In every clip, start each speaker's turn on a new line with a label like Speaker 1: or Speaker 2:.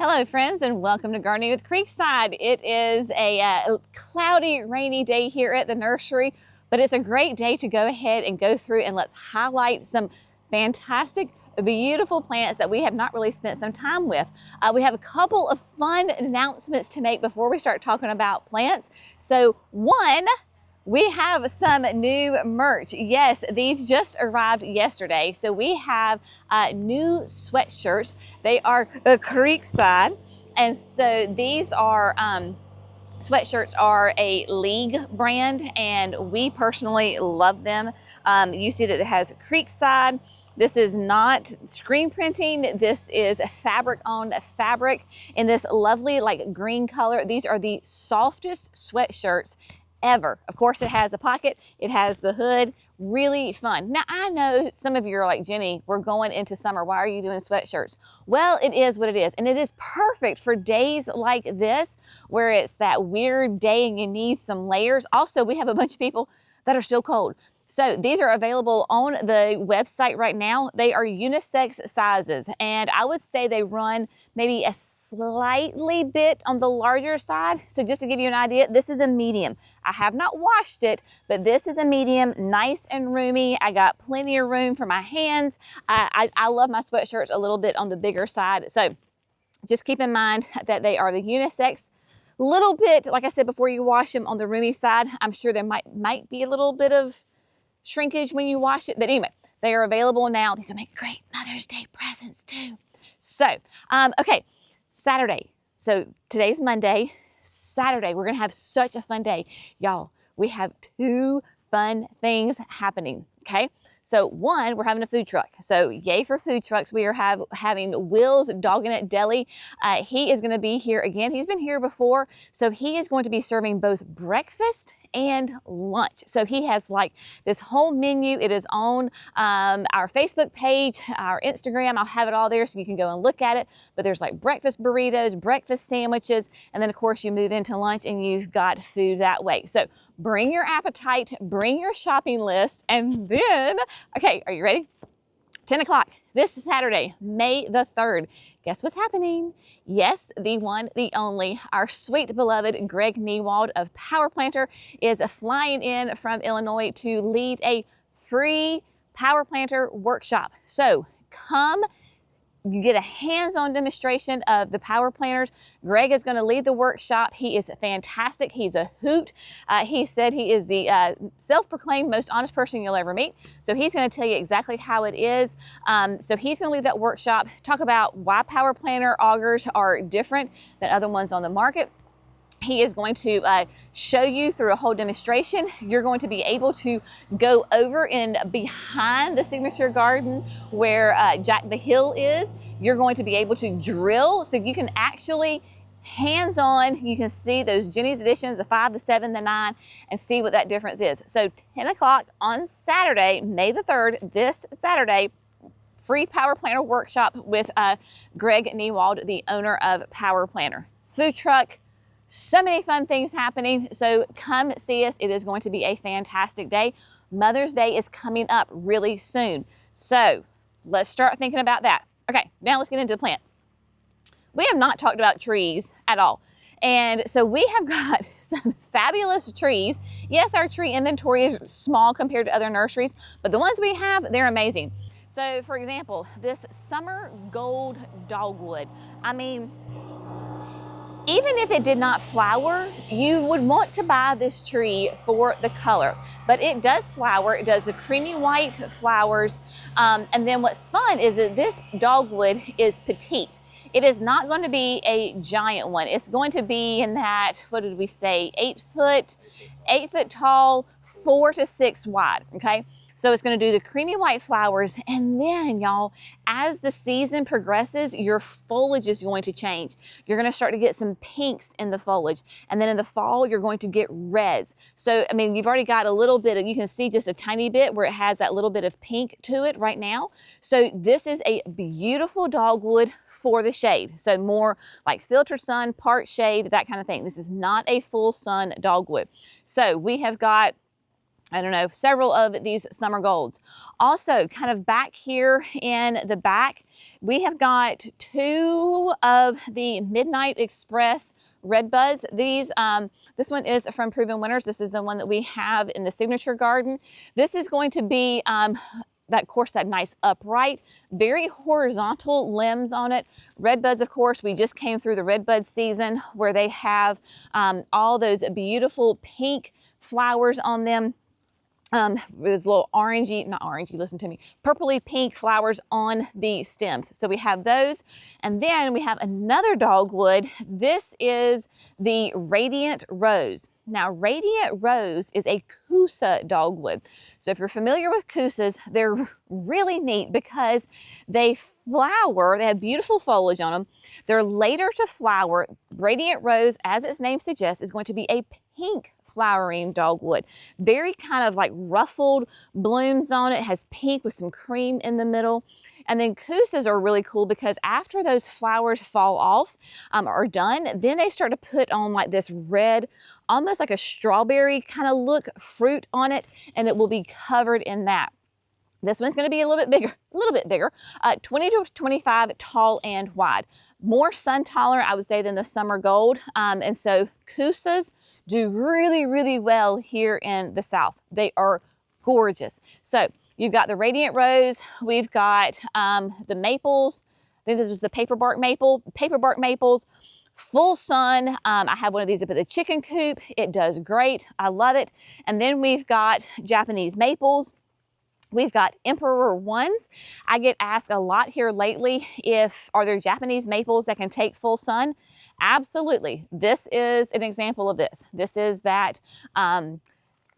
Speaker 1: Hello friends, and welcome to Gardening with Creekside. It is a cloudy, rainy day here at the nursery, but it's a great day to go ahead and go through and let's highlight some fantastic, beautiful plants that we have not really spent some time with. We have a couple of fun announcements to make before we start talking about plants. So one, we have some new merch. Yes, these just arrived yesterday. So we have new sweatshirts. They are Creekside. And so these are, sweatshirts are a league brand and we personally love them. You see that it has Creekside. This is not screen printing. This is a fabric on fabric in this lovely like green color. These are the softest sweatshirts ever. Of course, it has a pocket, it has the hood, really fun. Now, I know some of you are like, Jenny, we're going into summer. Why are you doing sweatshirts? Well, it is what it is. And it is perfect for days like this, where it's that weird day and you need some layers. Also, we have a bunch of people that are still cold. So these are available on the website right now. They are unisex sizes, and I would say they run maybe a slightly bit on the larger side. So just to give you an idea, this is a medium. I have not washed it, but this is a medium, nice and roomy. I got plenty of room for my hands. I love my sweatshirts a little bit on the bigger side. So just keep in mind that they are the unisex. Little bit, like I said, before you wash them on the roomy side, I'm sure there might be a little bit of shrinkage when you wash it, but anyway, they are available now. These will make great Mother's Day presents too. So, okay, Saturday. So today's Monday. Saturday, we're gonna have such a fun day. Y'all, we have two fun things happening, okay? So one, we're having a food truck. So yay for food trucks. We are having Will's Dogging Deli. He is gonna be here again. He's been here before. So he is going to be serving both breakfast and lunch. So he has like this whole menu. It is on our Facebook page, our Instagram. I'll have it all there so you can go and look at it. But there's like breakfast burritos, breakfast sandwiches, and then of course you move into lunch and you've got food that way. So bring your appetite, bring your shopping list, and then, okay, are you ready? 10 o'clock this Saturday, May the 3rd. Guess what's happening? Yes, the one, the only, our sweet beloved Greg Niewald of Power Planter is flying in from Illinois to lead a free Power Planter workshop. So come, you get a hands-on demonstration of the power planters. Greg is going to lead the workshop. He is fantastic. He's a hoot. He said he is the self-proclaimed most honest person you'll ever meet. So he's going to tell you exactly how it is. So he's going to lead that workshop, talk about why power planter augers are different than other ones on the market. He is going to show you through a whole demonstration. You're going to be able to go over and behind the signature garden where Jack the Hill is. You're going to be able to drill so you can actually hands-on, you can see those Jenny's Editions, the 5, the 7, the 9, and see what that difference is. So 10 o'clock on Saturday, May the 3rd, this Saturday, free Power Planter workshop with Greg Niewald, the owner of Power Planter. Food truck, so many fun things happening. So come see us. It is going to be a fantastic day. Mother's Day is coming up really soon. So let's start thinking about that. Okay, now let's get into the plants. We have not talked about trees at all. And so we have got some fabulous trees. Yes, our tree inventory is small compared to other nurseries, but the ones we have, they're amazing. So for example, this summer gold dogwood. I mean, even if it did not flower, you would want to buy this tree for the color, but it does flower. It does the creamy white flowers. And then what's fun is that this dogwood is petite. It is not going to be a giant one. It's going to be in that, what did we say, 8 foot tall, 4 to 6 wide, okay? So it's going to do the creamy white flowers, and then y'all, as the season progresses, your foliage is going to change. You're going to start to get some pinks in the foliage, and then in the fall, you're going to get reds. So, I mean, you've already got a little bit of, you can see just a tiny bit where it has that little bit of pink to it right now. So this is a beautiful dogwood for the shade. So more like filtered sun, part shade, that kind of thing. This is not a full sun dogwood. So we have got I don't know, several of these summer golds. Also, kind of back here in the back, we have got 2 of the Midnight Express red buds. These, this one is from Proven Winners. This is the one that we have in the signature garden. This is going to be that, of course, that nice upright, very horizontal limbs on it. Red buds, of course, we just came through the red bud season where they have all those beautiful pink flowers on them. With little orangey, not orangey, listen to me, purpley pink flowers on the stems. So we have those. And then we have another dogwood. This is the Radiant Rose. Now, Radiant Rose is a Kousa dogwood. So if you're familiar with Kousas, they're really neat because they flower, they have beautiful foliage on them. They're later to flower. Radiant Rose, as its name suggests, is going to be a pink flowering dogwood. Very kind of like ruffled blooms on it, has pink with some cream in the middle. And then Kousas are really cool because after those flowers fall off, are done, then they start to put on like this red, almost like a strawberry kind of look fruit on it, and it will be covered in that. This one's going to be a little bit bigger, 20 to 25 tall and wide. More sun tolerant, I would say, than the summer gold. And so Kousas do really, really well here in the South. They are gorgeous. So you've got the Radiant Rose, we've got the maples. I think this was the paperbark maples, full sun. I have one of these up at the chicken coop. It does great. I love it. And then we've got Japanese maples. We've got Emperor Ones. I get asked a lot here lately are there Japanese maples that can take full sun? Absolutely. This is an example of this. This is that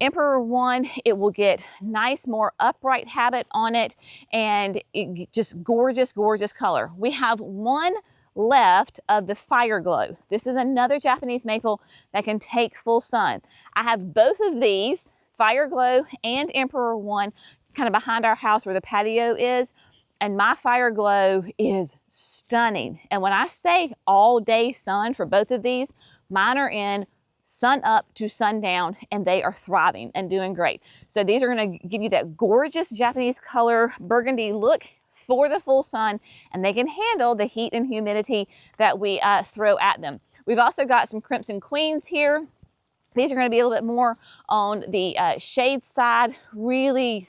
Speaker 1: Emperor One. It will get nice, more upright habit on it, and just gorgeous, gorgeous color. We have one left of the Fire Glow. This is another Japanese maple that can take full sun. I have both of these, Fire Glow and Emperor One, kind of behind our house where the patio is. And my Fire Glow is stunning. And when I say all day sun for both of these, mine are in sun up to sundown, and they are thriving and doing great. So these are going to give you that gorgeous Japanese color burgundy look for the full sun, and they can handle the heat and humidity that we throw at them. We've also got some Crimson Queens here. These are going to be a little bit more on the shade side, really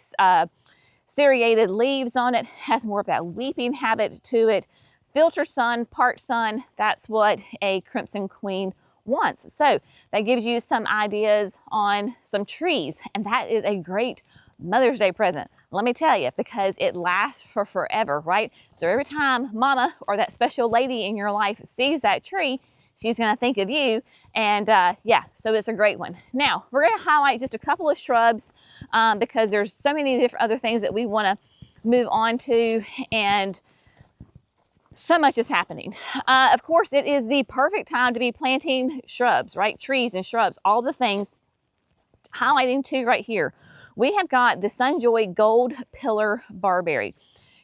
Speaker 1: serrated leaves on it, has more of that weeping habit to it. Filter sun, part sun, that's what a Crimson Queen wants. So that gives you some ideas on some trees, and that is a great Mother's Day present. Let me tell you, because it lasts for forever, right? So every time mama or that special lady in your life sees that tree, she's going to think of you. And yeah, so it's a great one. Now, we're going to highlight just a couple of shrubs because there's so many different other things that we want to move on to, and so much is happening. Of course, it is the perfect time to be planting shrubs, right? Trees and shrubs, all the things. Highlighting 2 right here. We have got the Sunjoy Gold Pillar Barberry.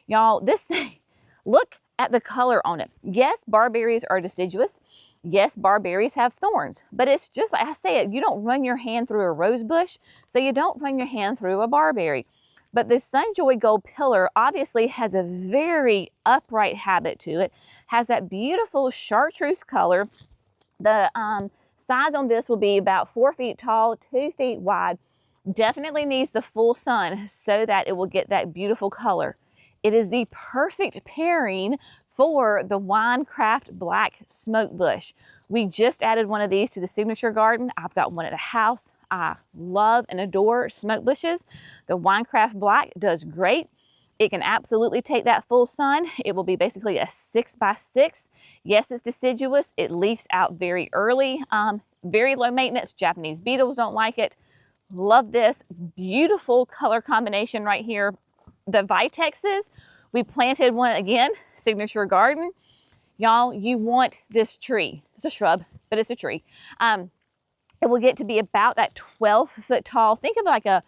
Speaker 1: Y'all, this thing, look at the color on it. Yes, barberries are deciduous. Yes, barberries have thorns, but it's just like I said, you don't run your hand through a rose bush, so you don't run your hand through a barberry. But the Sunjoy Gold Pillar obviously has a very upright habit to it, has that beautiful chartreuse color. The size on this will be about 4 feet tall, 2 feet wide. Definitely needs the full sun so that it will get that beautiful color. It is the perfect pairing for the Winecraft Black Smoke Bush. We just added one of these to the signature garden. I've got one at the house. I love and adore smoke bushes. The Winecraft Black does great. It can absolutely take that full sun. It will be basically a 6x6. Yes, it's deciduous. It leaves out very early. Very low maintenance. Japanese beetles don't like it. Love this beautiful color combination right here. The Vitexes, we planted one again, signature garden. Y'all, you want this tree. It's a shrub, but it's a tree. It will get to be about that 12-foot tall. Think of like a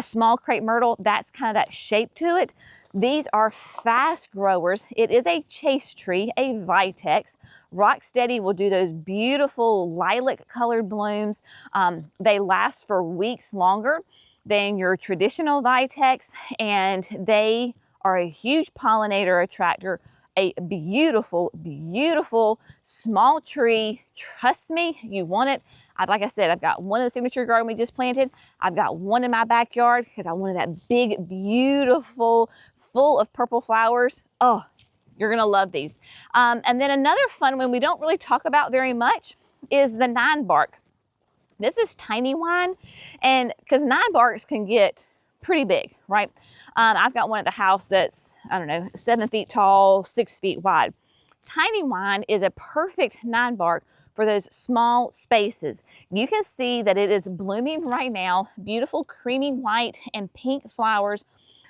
Speaker 1: small crepe myrtle. That's kind of that shape to it. These are fast growers. It is a chase tree, a Vitex. Rocksteady will do those beautiful lilac colored blooms. They last for weeks longer. than your traditional Vitex, and they are a huge pollinator attractor. A beautiful, beautiful small tree. Trust me, you want it. Like I said, I've got one in the signature garden we just planted. I've got one in my backyard because I wanted that big, beautiful, full of purple flowers. Oh, you're gonna love these. And then another fun one we don't really talk about very much is the 9-bark. This is tiny wine, and because 9-barks can get pretty big, right? I've got one at the house that's, I don't know, 7 feet tall, 6 feet wide. Tiny wine is a perfect 9-bark for those small spaces. You can see that it is blooming right now. Beautiful creamy white and pink flowers.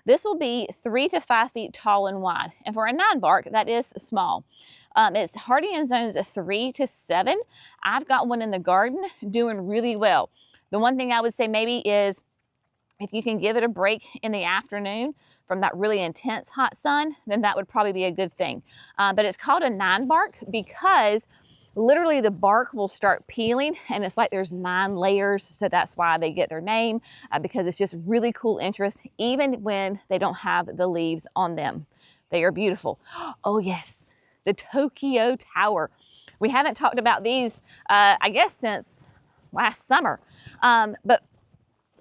Speaker 1: This will be 3 to 5 feet tall and wide. And for a 9-bark, that is small. It's hardy in zones 3 to 7. I've got one in the garden doing really well. The one thing I would say maybe is if you can give it a break in the afternoon from that really intense hot sun, then that would probably be a good thing. But it's called a 9-bark because literally the bark will start peeling, and it's like there's 9 layers. So that's why they get their name, because it's just really cool interest, even when they don't have the leaves on them. They are beautiful. Oh yes, the Tokyo Tower. We haven't talked about these, I guess, since last summer. But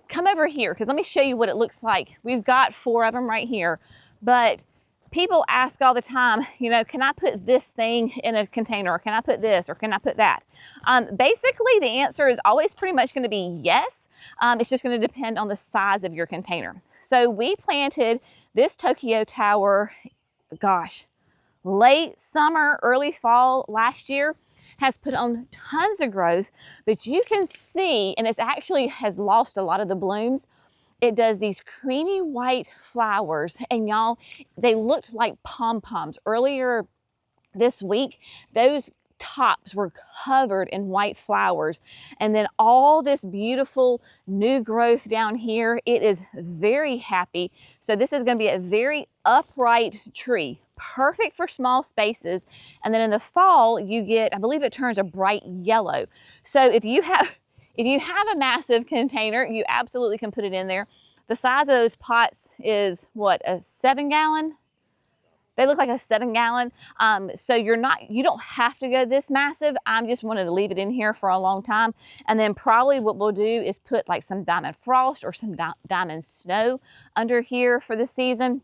Speaker 1: come over here, because let me show you what it looks like. We've got 4 of them right here, but people ask all the time, you know, can I put this thing in a container, or can I put this, or can I put that? Basically, the answer is always pretty much going to be yes. It's just going to depend on the size of your container. So we planted this Tokyo Tower, gosh, late summer, early fall last year. Has put on tons of growth, but you can see, and it's actually has lost a lot of the blooms. It does these creamy white flowers, and y'all, they looked like pom-poms. Earlier this week, those tops were covered in white flowers, and then all this beautiful new growth down here. It is very happy. So this is going to be a very upright tree, perfect for small spaces. And then in the fall, you get, I believe it turns a bright yellow. So if you have a massive container, you absolutely can put it in there. The size of those pots is what, a 7-gallon? They look like a 7-gallon. So you don't have to go this massive. I just wanted to leave it in here for a long time. And then probably what we'll do is put like some diamond frost or some diamond snow under here for the season.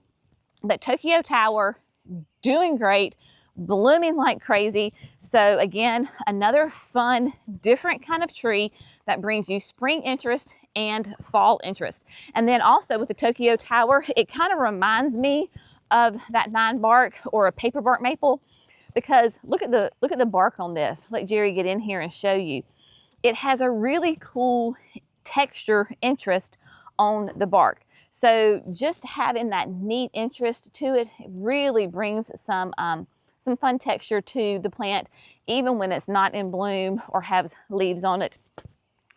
Speaker 1: But Tokyo Tower, doing great, blooming like crazy. So again, another fun, different kind of tree that brings you spring interest and fall interest. And then also with the Tokyo Tower, it kind of reminds me of that 9-bark or a paper bark maple, because look at the bark on this. Let Jerry get in here and show you. It has a really cool texture interest on the bark. So just having that neat interest to it really brings some fun texture to the plant, even when it's not in bloom or has leaves on it,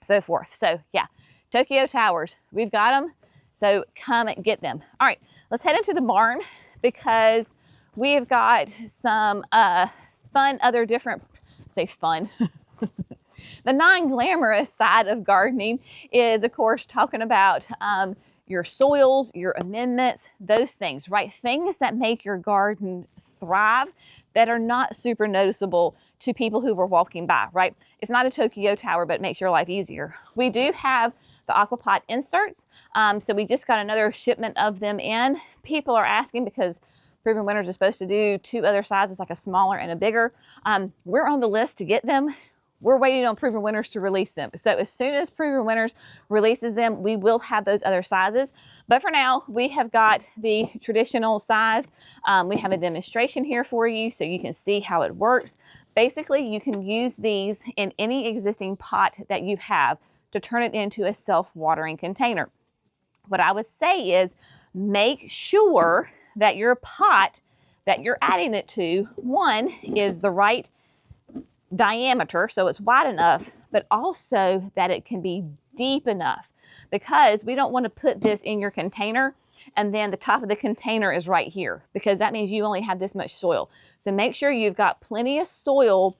Speaker 1: so forth. So yeah, Tokyo Towers, we've got them. So come and get them. All right, let's head into the barn, because we have got some fun, other different, say fun. The non-glamorous side of gardening is, of course, talking about your soils, your amendments, those things, right? Things that make your garden thrive that are not super noticeable to people who were walking by, right? It's not a Tokyo Tower, but it makes your life easier. We do have the aquapot inserts. So we just got another shipment of them in. People are asking because Proven Winners is supposed to do 2 other sizes, like a smaller and a bigger. We're on the list to get them. We're waiting on Proven Winners to release them. So as soon as Proven Winners releases them, we will have those other sizes. But for now, we have got the traditional size. We have a demonstration here for you so you can see how it works. Basically, you can use these in any existing pot that you have to turn it into a self-watering container. What I would say is make sure that your pot that you're adding it to, one, is the right diameter, so it's wide enough, but also that it can be deep enough, because we don't want to put this in your container and then the top of the container is right here, because that means you only have this much soil. So make sure you've got plenty of soil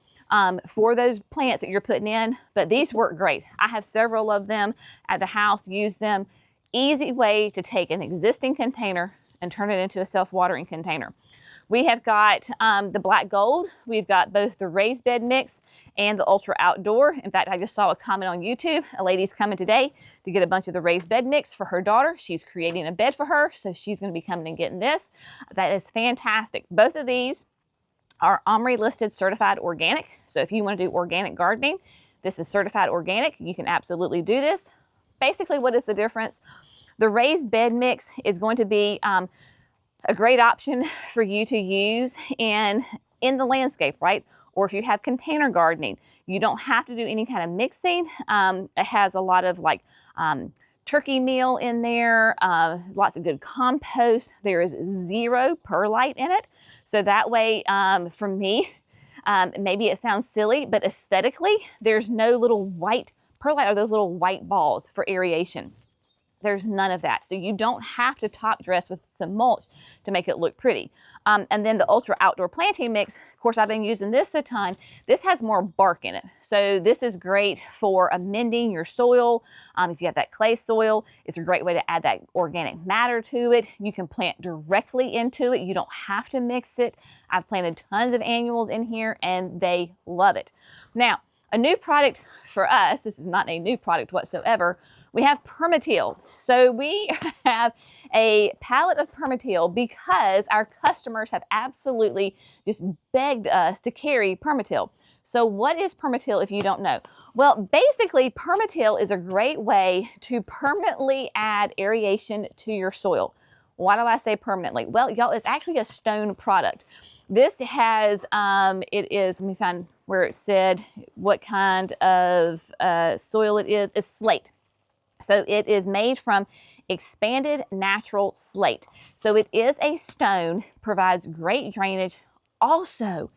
Speaker 1: for those plants that you're putting in, but these work great. I have several of them at the house, use them. easy way to take an existing container and turn it into a self-watering container. We have got the black gold. We've got both the raised bed mix and the ultra outdoor. In fact, I just saw a comment on YouTube. A lady's coming today to get a bunch of the raised bed mix for her daughter. She's creating a bed for her, so she's going to be coming and getting this. That is fantastic. Both of these are OMRI listed certified organic. So if you want to do organic gardening, this is certified organic. You can absolutely do this. Basically, what is the difference? The raised bed mix is going to be a great option for you to use in the landscape, right? Or if you have container gardening, you don't have to do any kind of mixing. It has a lot of like turkey meal in there, lots of good compost. There is 0 perlite in it. So that way, for me, maybe it sounds silly, but aesthetically, there's no little white perlite or those little white balls for aeration. There's none of that. So you don't have to top dress with some mulch to make it look pretty. And then the ultra outdoor planting mix, of course, I've been using this a ton. This has more bark in it. So this is great for amending your soil. If you have that clay soil, it's a great way to add that organic matter to it. You can plant directly into it. You don't have to mix it. I've planted tons of annuals in here and they love it. Now, a new product for us, this is not a new product whatsoever, we have Permateal. So we have a pallet of Permateal because our customers have absolutely just begged us to carry Permateal. So what is Permateal if you don't know? Well, basically Permateal is a great way to permanently add aeration to your soil. Why do I say permanently? Well, y'all, it's actually a stone product. This has, it is, let me find where it said what kind of soil it is. It's slate. So it is made from expanded natural slate. So it is a stone, provides great drainage. Also,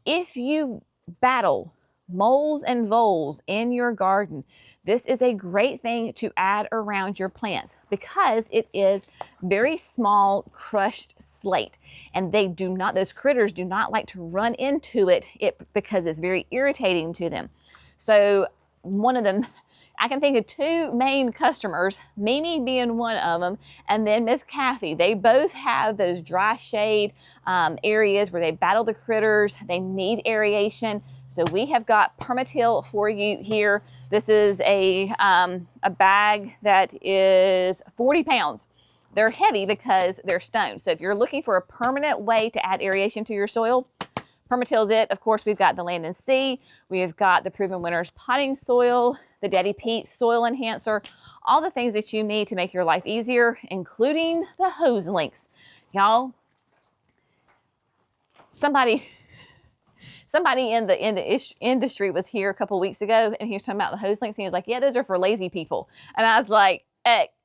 Speaker 1: if you battle moles and voles in your garden, this is a great thing to add around your plants because it is very small crushed slate, and they do not, those critters do not like to run into it because it's very irritating to them. So one of them, I can think of 2 main customers, Mimi being one of them, and then Miss Kathy. They both have those dry shade areas where they battle the critters. They need aeration. So we have got Permateal for you here. This is a bag that is 40 pounds. They're heavy because they're stone. So if you're looking for a permanent way to add aeration to your soil, Permateal's it. Of course, we've got the Land and Sea. We have got the Proven Winners potting soil, the Daddy Pete soil enhancer, all the things that you need to make your life easier, including the hose links. Y'all, somebody in the industry was here a couple weeks ago and he was talking about the hose links and he was like, yeah, those are for lazy people. And I was like,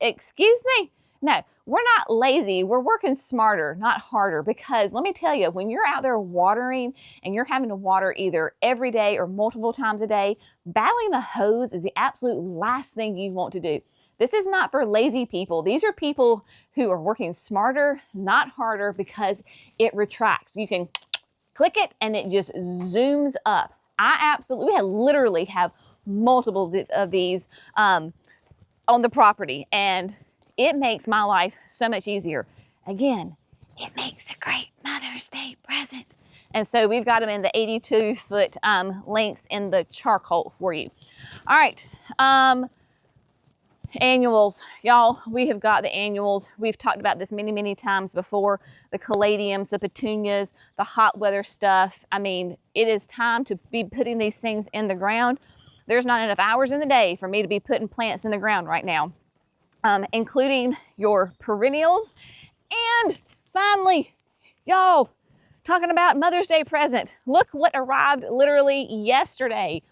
Speaker 1: excuse me? No, we're not lazy. We're working smarter, not harder, because let me tell you, when you're out there watering and you're having to water either every day or multiple times a day, battling a hose is the absolute last thing you want to do. This is not for lazy people. These are people who are working smarter, not harder, because it retracts. You can click it and it just zooms up. We literally have multiples of these on the property, and it makes my life so much easier. Again, it makes a great Mother's Day present. And so we've got them in the 82-foot lengths in the charcoal for you. All right, annuals. Y'all, we have got the annuals. We've talked about this many, many times before. The caladiums, the petunias, the hot weather stuff. I mean, it is time to be putting these things in the ground. There's not enough hours in the day for me to be putting plants in the ground right now. Including your perennials. And finally, y'all, talking about Mother's Day present. Look what arrived literally yesterday.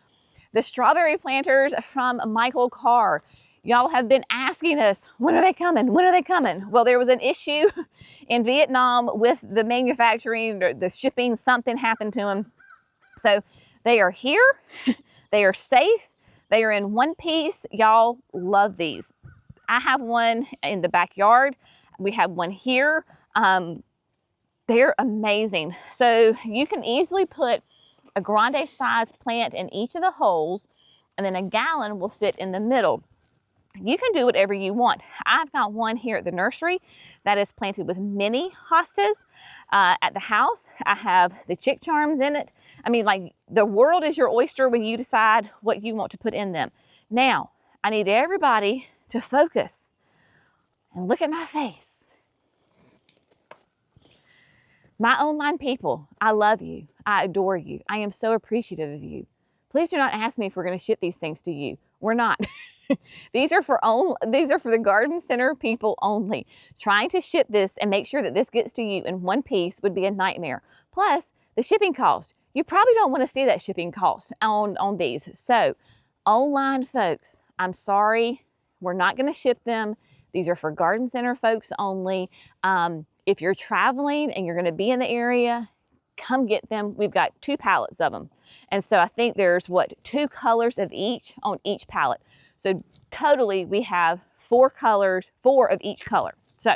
Speaker 1: The strawberry planters from Michael Carr. Y'all have been asking us, when are they coming? When are they coming? Well, there was an issue in Vietnam with the manufacturing, or the shipping, something happened to them. So they are here, they are safe, they are in one piece. Y'all love these. I have one in the backyard. We have one here. They're amazing. So you can easily put a grande size plant in each of the holes, and then a gallon will fit in the middle. You can do whatever you want. I've got one here at the nursery that is planted with mini hostas. At the house, I have the chick charms in it. I mean, like, the world is your oyster when you decide what you want to put in them. Now, I need everybody to focus and look at my face. My online people, I love you. I adore you. I am so appreciative of you. Please do not ask me if we're going to ship these things to you. We're not. These are for the garden center people only. Trying to ship this and make sure that this gets to you in one piece would be a nightmare. Plus, the shipping cost. You probably don't want to see that shipping cost on these. So, online folks, I'm sorry. We're not going to ship them. These are for garden center folks only. If you're traveling and you're going to be in the area, come get them. We've got 2 pallets of them. And so I think there's, 2 colors of each on each pallet. So totally we have 4 colors, 4 of each color. So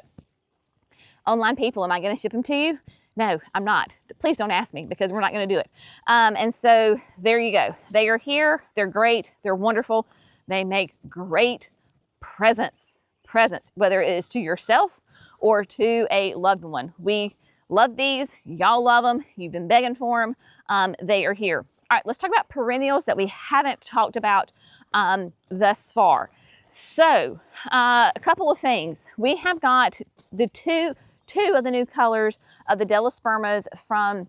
Speaker 1: online people, am I going to ship them to you? No, I'm not. Please don't ask me because we're not going to do it. And so there you go. They are here. They're great. They're wonderful. They make great presents, whether it is to yourself or to a loved one. We love these. Y'all love them. You've been begging for them. They are here. All right, let's talk about perennials that we haven't talked about thus far. So a couple of things. We have got the two of the new colors of the Delospermas from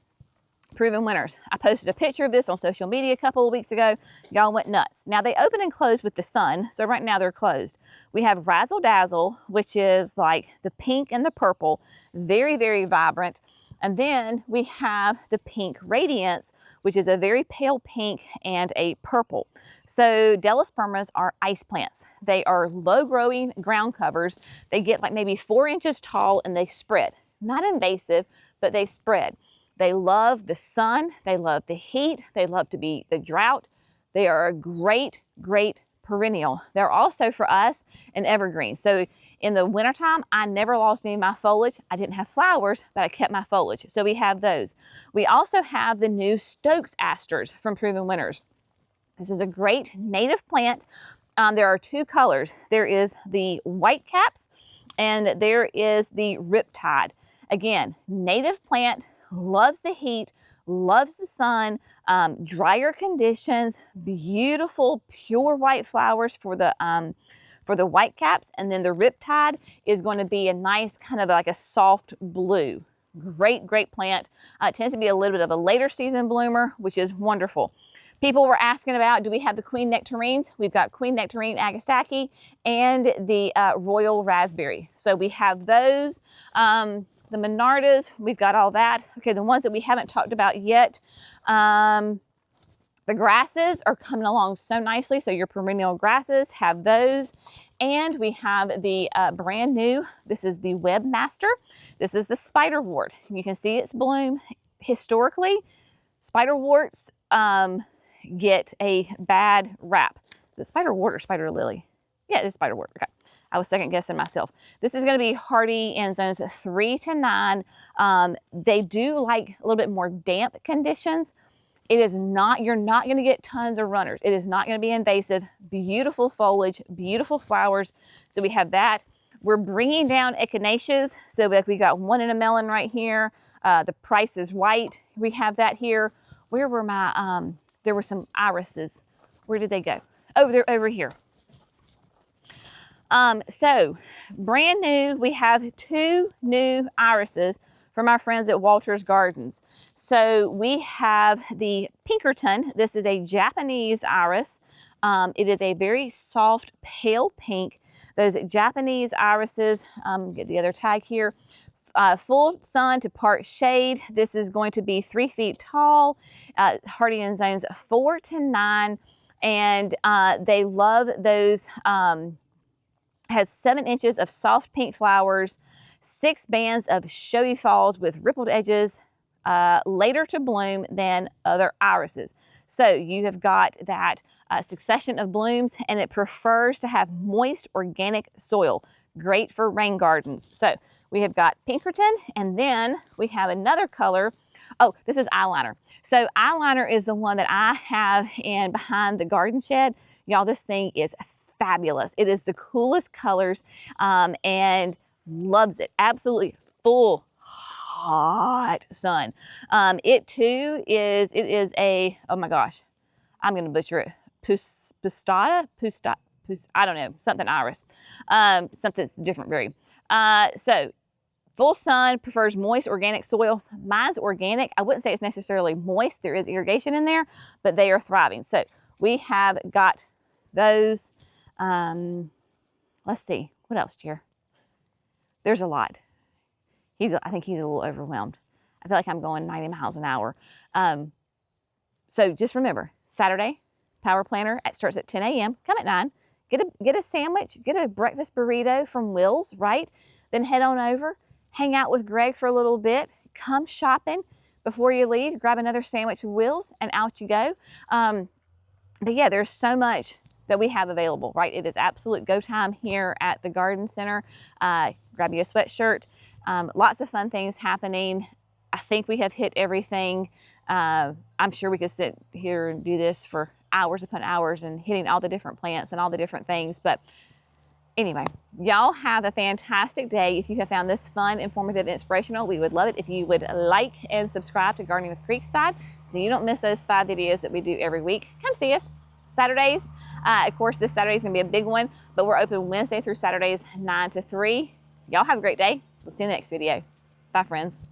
Speaker 1: Proven Winners. I posted a picture of this on social media a couple of weeks ago. Y'all went nuts. Now they open and close with the sun, so right now they're closed. We have Razzle Dazzle, which is like the pink and the purple, very, very vibrant. And then we have the Pink Radiance, which is a very pale pink and a purple. So Delospermas are ice plants. They are low growing ground covers. They get like maybe 4 inches tall and they spread. Not invasive, but they spread. They love the sun. They love the heat. They love to be the drought. They are a great, great perennial. They're also for us an evergreen. So in the wintertime, I never lost any of my foliage. I didn't have flowers, but I kept my foliage. So we have those. We also have the new Stokes asters from Proven Winners. This is a great native plant. There are 2 colors. There is the white caps and there is the riptide. Again, native plant, loves the heat, loves the sun, drier conditions, beautiful pure white flowers for the white caps, and then the riptide is going to be a nice kind of like a soft blue. Great, great plant. It tends to be a little bit of a later season bloomer, which is wonderful. People were asking about, do we have the Queen Nectarines? We've got Queen Nectarine Agastaki and the Royal Raspberry. So we have those. The Monardas, we've got all that. Okay, the ones that we haven't talked about yet, the grasses are coming along so nicely. So your perennial grasses have those. And we have the brand new, this is the Webmaster. This is the spiderwort. You can see its bloom. Historically, spiderworts get a bad rap. The spiderwort or spider lily? Yeah, it's spiderwort. Okay. I was second guessing myself. This is going to be hardy in zones 3 to 9. They do like a little bit more damp conditions. It is not, you're not going to get tons of runners. It is not going to be invasive. Beautiful foliage, beautiful flowers. So we have that. We're bringing down echinaceas. So like we got one in a melon right here. The price is white. We have that here. Where were my, there were some irises. Where did they go? Oh, they're over here. So brand new, we have 2 new irises from our friends at Walter's Gardens. So we have the Pinkerton. This is a Japanese iris. It is a very soft, pale pink. Those Japanese irises, get the other tag here, full sun to part shade. This is going to be 3 feet tall, hardy in zones 4 to 9. And they love those, has 7 inches of soft pink flowers, 6 bands of showy falls with rippled edges, later to bloom than other irises. So you have got that succession of blooms, and it prefers to have moist organic soil. Great for rain gardens. So we have got Pinkerton, and then we have another color. Oh, this is eyeliner. So eyeliner is the one that I have in behind the garden shed. Y'all, this thing is fabulous. It is the coolest colors and loves it. Absolutely full hot sun. It too is, it is a, oh my gosh, I'm going to butcher it. Pustata, I don't know, something iris, something different breed. So full sun, prefers moist organic soils. Mine's organic. I wouldn't say it's necessarily moist. There is irrigation in there, but they are thriving. So we have got those. Let's see, what else, Jer? There's a lot. I think he's a little overwhelmed. I feel like I'm going 90 miles an hour. So just remember, Saturday, Power Planter starts at 10 a.m. Come at 9. Get a sandwich, get a breakfast burrito from Will's, right? Then head on over, hang out with Greg for a little bit, come shopping before you leave, grab another sandwich with Will's, and out you go. But yeah, there's so much that we have available, right? It is absolute go time here at the garden center. Grab you a sweatshirt. Lots of fun things happening. I think we have hit everything. I'm sure we could sit here and do this for hours upon hours and hitting all the different plants and all the different things. But anyway, y'all have a fantastic day. If you have found this fun, informative, inspirational, we would love it if you would like and subscribe to Gardening with Creekside so you don't miss those 5 videos that we do every week. Come see us Saturdays. Of course, this Saturday is going to be a big one, but we're open Wednesday through Saturdays, 9 to 3. Y'all have a great day. We'll see you in the next video. Bye, friends.